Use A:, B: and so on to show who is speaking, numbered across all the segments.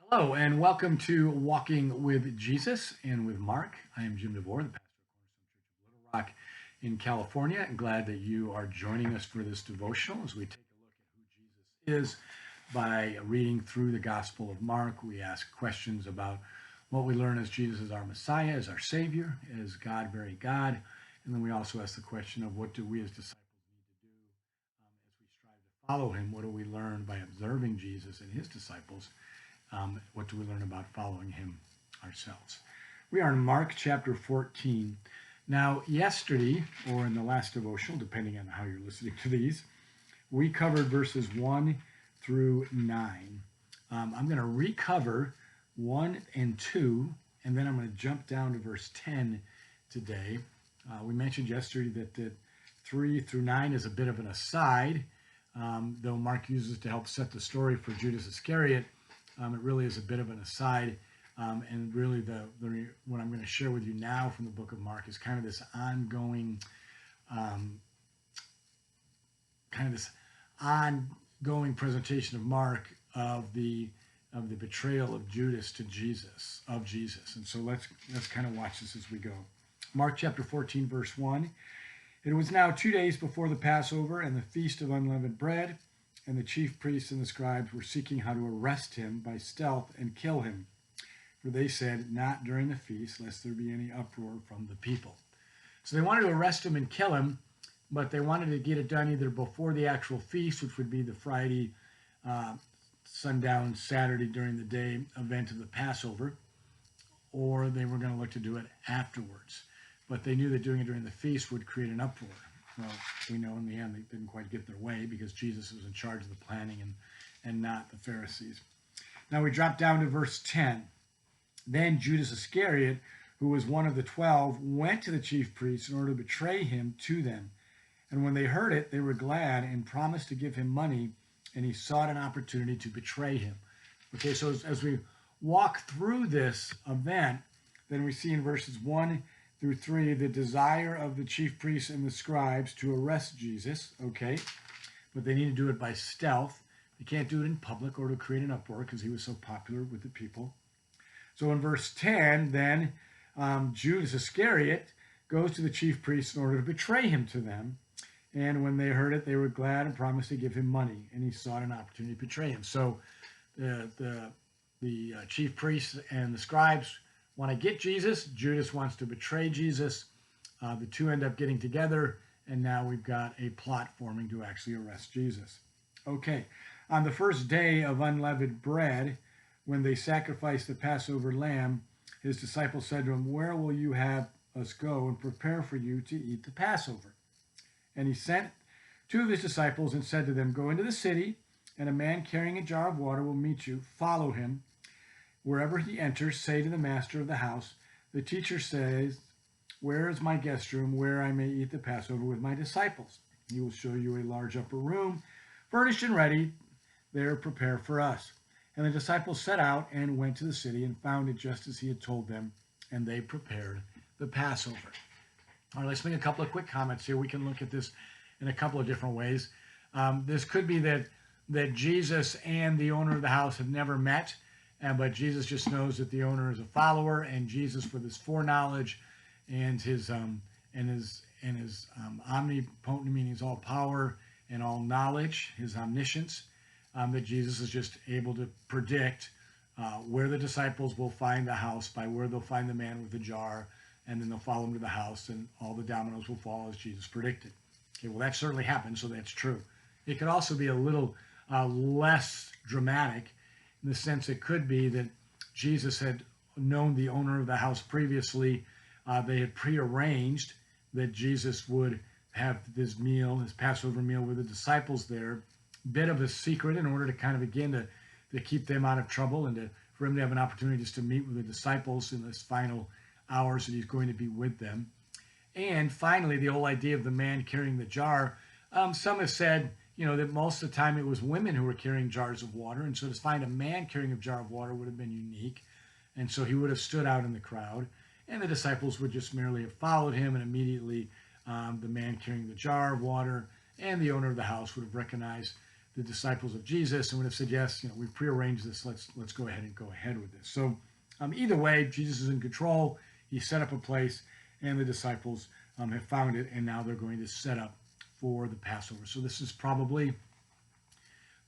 A: Hello, and welcome to Walking with Jesus and with Mark. I am Jim Devore, the pastor of Cornerstone Church of Littlerock in California, and glad that you are joining us for this devotional as we take a look at who Jesus is by reading through the Gospel of Mark. We ask questions about what we learn as Jesus as our Messiah, as our Savior, as God, very God, and then we also ask the question of what do we as disciples need to do as we strive to follow Him? What do we learn by observing Jesus and His disciples? What do we learn about following him ourselves? We are in Mark chapter 14. Now, yesterday, or in the last devotional, depending on how you're listening to these, we covered verses 1 through 9. I'm going to recover 1 and 2, and then I'm going to jump down to verse 10 today. We mentioned yesterday that 3 through 9 is a bit of an aside, though Mark uses it to help set the story for Judas Iscariot. It really is a bit of an aside, and really what I'm going to share with you now from the book of Mark is kind of this ongoing presentation of Mark of the betrayal of Judas to Jesus, and so let's kind of watch this as we go. Mark chapter 14, verse 1. It was now 2 days before the Passover and the feast of unleavened bread. And the chief priests and the scribes were seeking how to arrest him by stealth and kill him. For they said, not during the feast, lest there be any uproar from the people. So they wanted to arrest him and kill him, but they wanted to get it done either before the actual feast, which would be the Friday, sundown Saturday during the day event of the Passover, or they were going to look to do it afterwards. But they knew that doing it during the feast would create an uproar. Well, we know in the end they didn't quite get their way because Jesus was in charge of the planning and not the Pharisees. Now we drop down to verse 10. Then Judas Iscariot, who was one of the 12, went to the chief priests in order to betray him to them. And when they heard it, they were glad and promised to give him money, and he sought an opportunity to betray him. Okay, so as we walk through this event, then we see in verses 1 through 3, the desire of the chief priests and the scribes to arrest Jesus, okay? But they need to do it by stealth. They can't do it in public or to create an uproar because he was so popular with the people. So in verse 10, then, Judas Iscariot goes to the chief priests in order to betray him to them. And when they heard it, they were glad and promised to give him money. And he sought an opportunity to betray him. So the chief priests and the scribes want to get Jesus. Judas wants to betray Jesus. The two end up getting together, and now we've got a plot forming to actually arrest Jesus. Okay, on the first day of unleavened bread, when they sacrificed the Passover lamb, his disciples said to him, where will you have us go and prepare for you to eat the Passover? And he sent two of his disciples and said to them, go into the city, and a man carrying a jar of water will meet you. Follow him. Wherever he enters, say to the master of the house, the teacher says, where is my guest room where I may eat the Passover with my disciples? He will show you a large upper room, furnished and ready. There prepare for us. And the disciples set out and went to the city and found it just as he had told them, and they prepared the Passover. All right, let's make a couple of quick comments here. We can look at this in a couple of different ways. This could be that Jesus and the owner of the house have never met, but Jesus just knows that the owner is a follower, and Jesus, with his foreknowledge and his omnipotent, meaning his all power and all knowledge, his omniscience, that Jesus is just able to predict where the disciples will find the house, by where they'll find the man with the jar, and then they'll follow him to the house, and all the dominoes will fall as Jesus predicted. Okay, well, that certainly happened, so that's true. It could also be a little less dramatic, in the sense it could be that Jesus had known the owner of the house previously. They had prearranged that Jesus would have this meal, his Passover meal, with the disciples there. Bit of a secret, in order to kind of, again, to keep them out of trouble, and for him to have an opportunity just to meet with the disciples in this final hours that he's going to be with them. And finally, the whole idea of the man carrying the jar. Some have said, that most of the time it was women who were carrying jars of water, and so to find a man carrying a jar of water would have been unique, and so he would have stood out in the crowd, and the disciples would just merely have followed him, and immediately the man carrying the jar of water and the owner of the house would have recognized the disciples of Jesus and would have said, yes, we've prearranged this. Let's go ahead with this. So either way, Jesus is in control. He set up a place, and the disciples have found it, and now they're going to set up for the Passover. So this is probably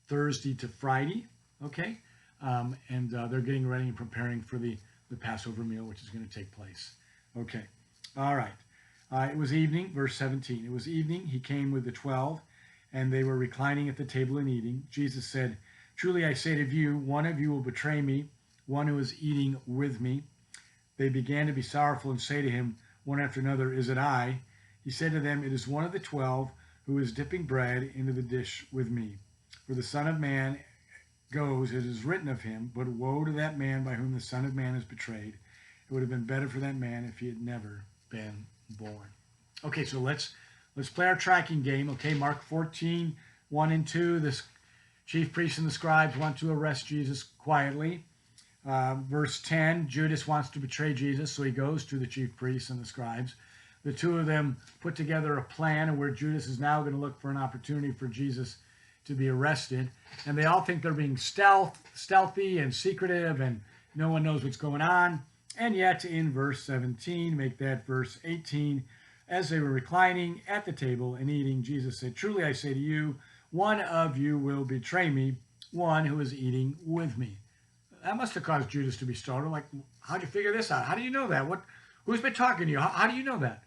A: Thursday to Friday, okay? And they're getting ready and preparing for the Passover meal, which is going to take place. Okay, all right. It was evening, verse 17. It was evening, he came with the 12, and they were reclining at the table and eating. Jesus said, "Truly I say to you, one of you will betray me, one who is eating with me." They began to be sorrowful and say to him, one after another, "Is it I?" He said to them, "It is one of the 12 who is dipping bread into the dish with me. For the Son of Man goes, it is written of him, but woe to that man by whom the Son of Man is betrayed. It would have been better for that man if he had never been born." Okay, so let's play our tracking game. Okay, Mark 14, 1 and 2. The chief priests and the scribes want to arrest Jesus quietly. Verse 10, Judas wants to betray Jesus, so he goes to the chief priests and the scribes. The two of them put together a plan where Judas is now going to look for an opportunity for Jesus to be arrested. And they all think they're being stealthy and secretive, and no one knows what's going on. And yet in verse 17, make that verse 18, as they were reclining at the table and eating, Jesus said, "Truly I say to you, one of you will betray me, one who is eating with me." That must have caused Judas to be startled. Like, how'd you figure this out? How do you know that? Who's been talking to you? How do you know that?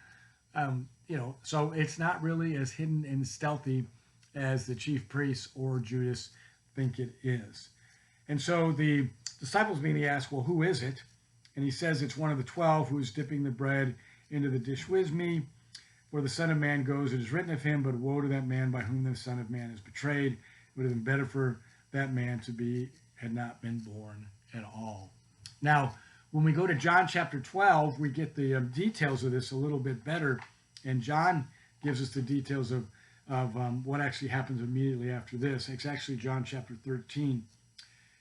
A: So it's not really as hidden and stealthy as the chief priests or Judas think it is. And so the disciples immediately ask, "Well, who is it?" And he says, "It's one of the 12 who is dipping the bread into the dish with me. Where the Son of Man goes, it is written of him, but woe to that man by whom the Son of Man is betrayed. It would have been better for that man had not been born at all." Now, when we go to John chapter 12, we get the details of this a little bit better. And John gives us the details of what actually happens immediately after this. It's actually John chapter 13.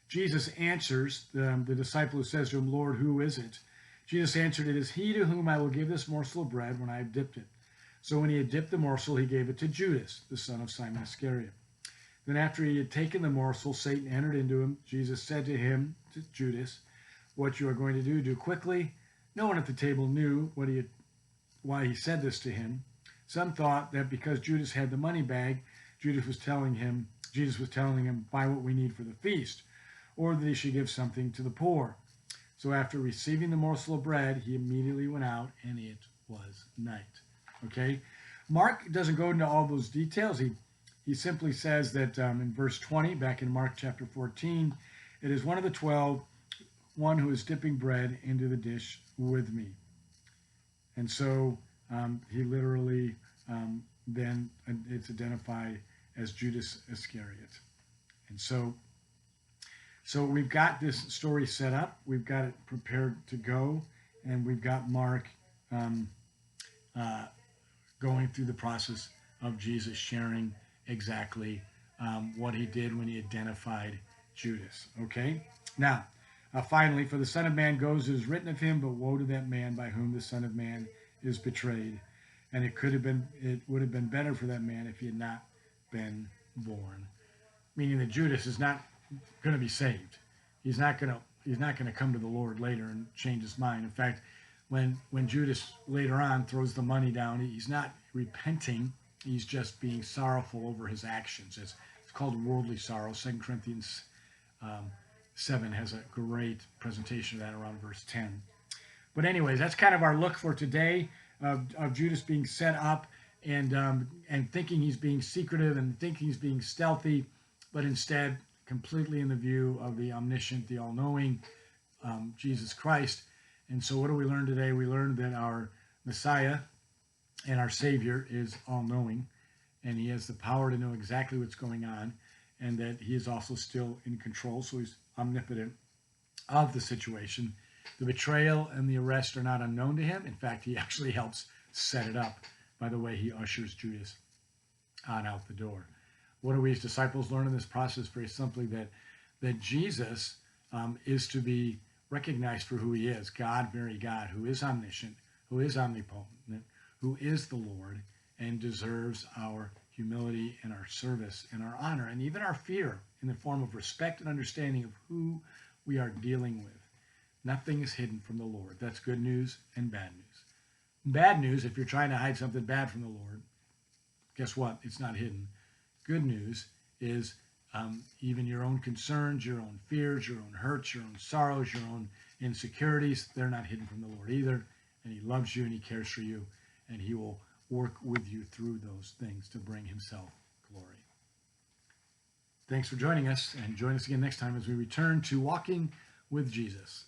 A: Jesus answers the disciple who says to him, "Lord, who is it?" Jesus answered, "It is he to whom I will give this morsel of bread when I have dipped it." So when he had dipped the morsel, he gave it to Judas, the son of Simon Iscariot. Then after he had taken the morsel, Satan entered into him. Jesus said to him, to Judas, "What you are going to do quickly." No one at the table knew why he said this to him. Some thought that because Judas had the money bag, Jesus was telling him, "Buy what we need for the feast," or that he should give something to the poor. So after receiving the morsel of bread, he immediately went out, and it was night. Okay? Mark doesn't go into all those details. He simply says that in verse 20, back in Mark chapter 14, "It is one of the 12, one who is dipping bread into the dish with me." And so he literally then it's identified as Judas Iscariot. And so we've got this story set up. We've got it prepared to go. And we've got Mark going through the process of Jesus sharing exactly what he did when he identified Judas. Okay? Now, finally, "For the Son of Man goes, it is written of him, but woe to that man by whom the Son of Man is betrayed. And it would have been better for that man if he had not been born." Meaning that Judas is not going to be saved. He's not going to come to the Lord later and change his mind. In fact, when Judas later on throws the money down, he's not repenting. He's just being sorrowful over his actions. It's called worldly sorrow. 2 Corinthians 7 has a great presentation of that around verse 10. But anyways, that's kind of our look for today of Judas being set up and thinking he's being secretive and thinking he's being stealthy, but instead completely in the view of the omniscient, the all-knowing Jesus Christ. And so what do we learn today? We learned that our Messiah and our Savior is all-knowing, and he has the power to know exactly what's going on, and that he is also still in control, so he's omnipotent of the situation. The betrayal and the arrest are not unknown to him. In fact, he actually helps set it up by the way he ushers Judas on out the door. What do we as disciples learn in this process? Very simply that Jesus is to be recognized for who he is, God, very God, who is omniscient, who is omnipotent, who is the Lord, and deserves our humility and our service and our honor and even our fear in the form of respect and understanding of who we are dealing with. Nothing is hidden from the Lord. That's good news and bad news. Bad news, if you're trying to hide something bad from the Lord, guess what? It's not hidden. Good news is even your own concerns, your own fears, your own hurts, your own sorrows, your own insecurities, they're not hidden from the Lord either. And he loves you and he cares for you, and he will work with you through those things to bring himself glory. Thanks for joining us, and join us again next time as we return to Walking with Jesus.